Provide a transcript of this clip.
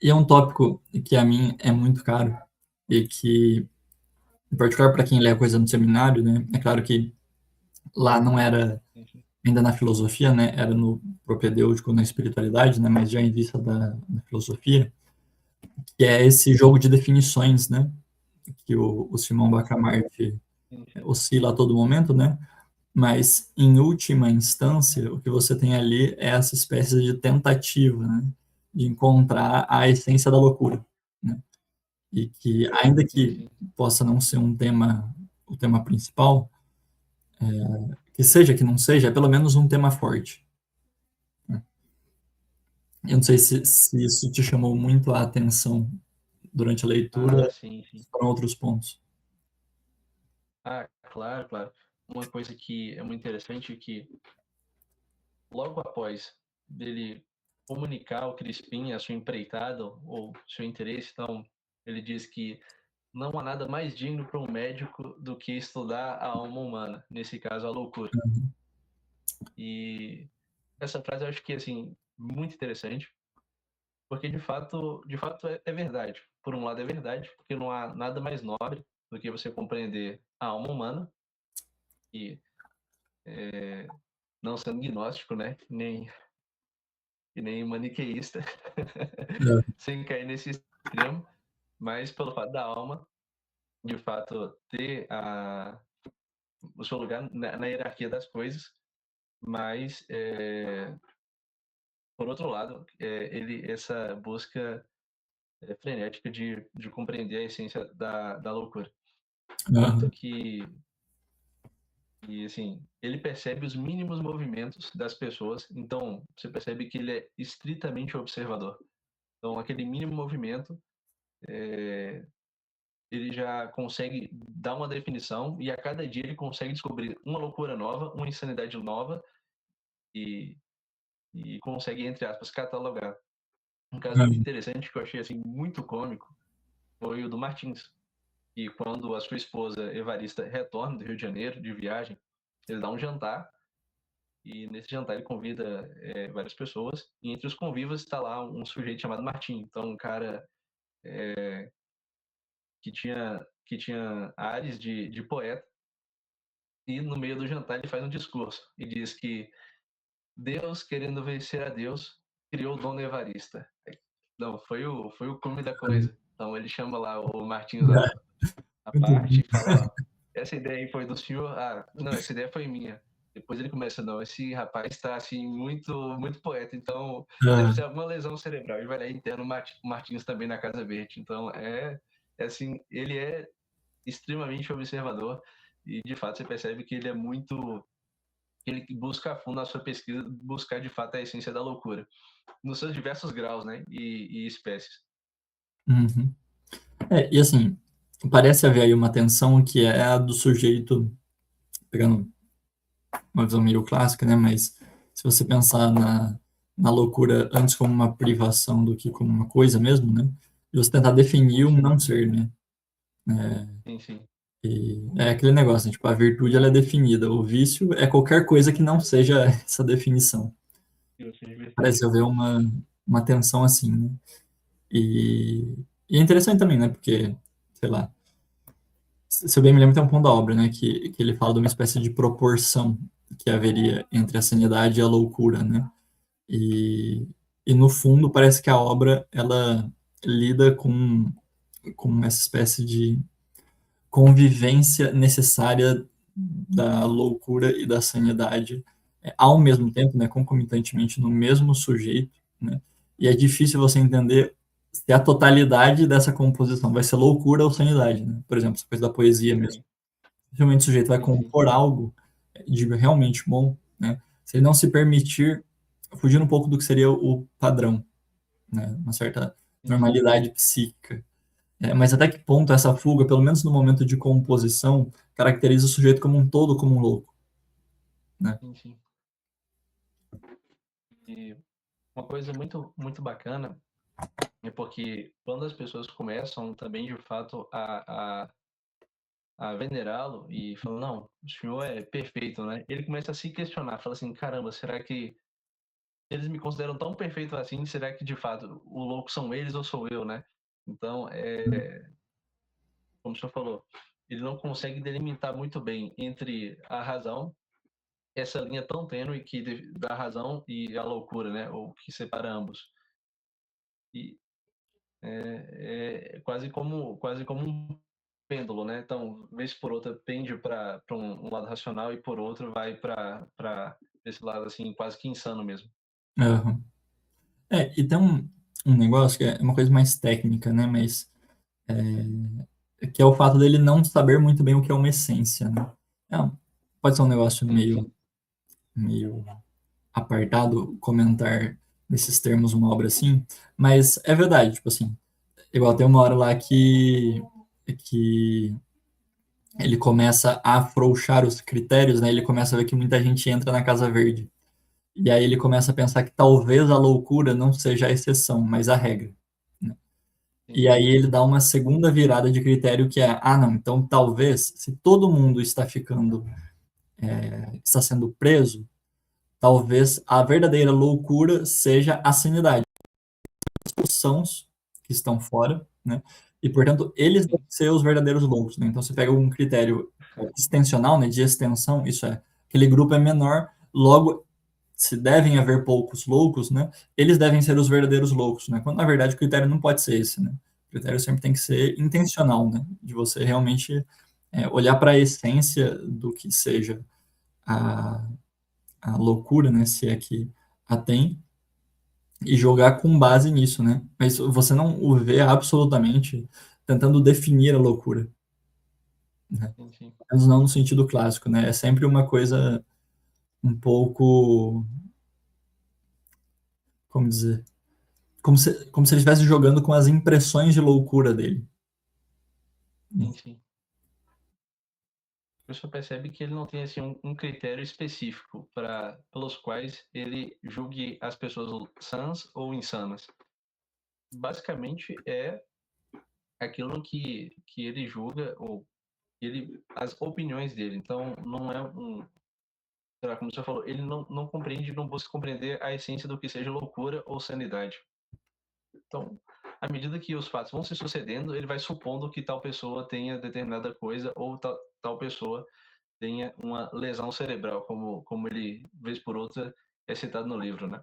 E é um tópico que a mim é muito caro e que, em particular para quem lê a coisa no seminário, né? É claro que lá não era Enfim. ainda na filosofia, né? Era no propedêutico, na espiritualidade, né? Mas já em vista da filosofia, que é esse jogo de definições, né? Que o Simão Bacamarte Enfim. oscila a todo momento, né? Mas, em última instância, o que você tem ali é essa espécie de tentativa, né? De encontrar a essência da loucura, né? E que, ainda que Enfim. possa não ser o tema principal, que seja, que não seja, é pelo menos um tema forte, né? Eu não sei se isso te chamou muito a atenção durante a leitura, Ah, sim, sim. para outros pontos. Ah, claro, claro. Uma coisa que é muito interessante é que logo após dele comunicar ao Crispim a sua empreitada ou seu interesse, então ele diz que não há nada mais digno para um médico do que estudar a alma humana, nesse caso a loucura. E essa frase eu acho que assim muito interessante, porque de fato é verdade. Por um lado é verdade, porque não há nada mais nobre do que você compreender a alma humana e não sendo gnóstico, né? Nem maniqueísta, É. sem cair nesse extremo, mas pelo fato da alma, de fato, ter o seu lugar na hierarquia das coisas, mas, por outro lado, essa busca frenética de compreender a essência da loucura. Tanto Aham. que, assim, ele percebe os mínimos movimentos das pessoas, então você percebe que ele é estritamente observador. Então, aquele mínimo movimento ele já consegue dar uma definição e a cada dia ele consegue descobrir uma loucura nova, uma insanidade nova e, e consegue, entre aspas, catalogar. Um caso muito Aham. interessante que eu achei assim muito cômico foi o do Martins. E quando a sua esposa Evarista retorna do Rio de Janeiro de viagem, ele dá um jantar e nesse jantar ele convida várias pessoas e entre os convivas está lá um sujeito chamado Martim. Então um cara que tinha ares de poeta e no meio do jantar ele faz um discurso e diz que Deus, querendo vencer a Deus, criou Dona Evarista. Não, foi o cume da coisa. Então ele chama lá o Martins à Muito parte bom. e fala, ó, essa ideia aí foi do senhor? Ah, não, essa ideia foi minha. Depois ele começa, não, esse rapaz está assim muito muito poeta, então deve ser Aham. alguma lesão cerebral. E vai lá e interna o Martins também na Casa Verde. Então é assim, ele é extremamente observador e de fato você percebe que ele é muito ele busca a fundo na sua pesquisa, buscar de fato a essência da loucura, nos seus diversos graus, né, e espécies. Uhum. E assim, parece haver aí uma tensão que é a do sujeito, pegando uma visão meio clássica, né? Mas se você pensar na loucura antes como uma privação do que como uma coisa mesmo, né? E você tentar definir um Sim, não ser, né? sim, sim. E é aquele negócio, né? Tipo, a virtude ela é definida, o vício é qualquer coisa que não seja essa definição. E você de Parece virtude. haver uma tensão assim, né? E, e é interessante também, né? Porque, sei lá, se eu bem me lembro, tem um ponto da obra, né? Que ele fala de uma espécie de proporção que haveria entre a sanidade e a loucura, né? E, e no fundo parece que a obra ela lida com essa espécie de convivência necessária da loucura e da sanidade ao mesmo tempo, né, concomitantemente no mesmo sujeito, né? E é difícil você entender se a totalidade dessa composição vai ser loucura ou sanidade, né? Por exemplo, essa coisa da poesia Sim, mesmo. sim, Realmente o sujeito vai sim, sim. compor algo de realmente bom, né? Se ele não se permitir fugir um pouco do que seria o padrão, né? Uma certa Sim, sim, normalidade psíquica. Mas até que ponto essa fuga, pelo menos no momento de composição, caracteriza o sujeito como um todo, como um louco, né? sim, sim. E uma coisa muito, muito bacana é porque quando as pessoas começam também, de fato, a venerá-lo e falam, não, o senhor é perfeito, né? Ele começa a se questionar, fala assim, caramba, será que eles me consideram tão perfeito assim, será que de fato o louco são eles ou sou eu, né? Então, como o senhor falou, ele não consegue delimitar muito bem entre a razão, essa linha tão tênue da razão e a loucura, né? Ou que separa ambos. E quase como um pêndulo, né? Então, vez por outra pende para um lado racional e por outro vai para esse lado assim quase que insano mesmo. Aham. E tem um negócio que é uma coisa mais técnica, né? Mas que é o fato dele não saber muito bem o que é uma essência, né? É, pode ser um negócio Sim, meio, sim, meio apartado comentar nesses termos uma obra assim, mas é verdade, tipo assim, igual tem uma hora lá que ele começa a afrouxar os critérios, né? Ele começa a ver que muita gente entra na Casa Verde. E aí ele começa a pensar que talvez a loucura não seja a exceção, mas a regra, né? E sim, aí ele dá uma segunda virada de critério que é, não, então talvez se todo mundo está sendo preso, talvez a verdadeira loucura seja a sanidade, os sãos que estão fora, né? E portanto eles devem sim, ser os verdadeiros loucos, né? Então você pega um critério extensional, né, de extensão, isso é, aquele grupo é menor, logo se devem haver poucos loucos, né? Eles devem ser os verdadeiros loucos, né? Quando na verdade o critério não pode ser esse, né? O critério sempre tem que ser intencional, né? De você realmente olhar para a essência do que seja a, a loucura, né? Se é que a tem, e jogar com base nisso, né? Mas você não o vê absolutamente tentando definir a loucura, né? sim, sim. Pelo menos não no sentido clássico, né? É sempre uma coisa um pouco, como dizer, como se ele estivesse jogando com as impressões de loucura dele. Sim, sim. O senhor percebe que ele não tem assim um critério específico pelos quais ele julgue as pessoas sãs ou insanas. Basicamente é aquilo que ele julga ou as opiniões dele. Então não é sei lá, como o senhor falou, ele não compreende, não busca compreender a essência do que seja loucura ou sanidade. Então, à medida que os fatos vão se sucedendo, ele vai supondo que tal pessoa tenha determinada coisa ou tal pessoa tenha uma lesão cerebral, como ele, vez por outra, é citado no livro, né?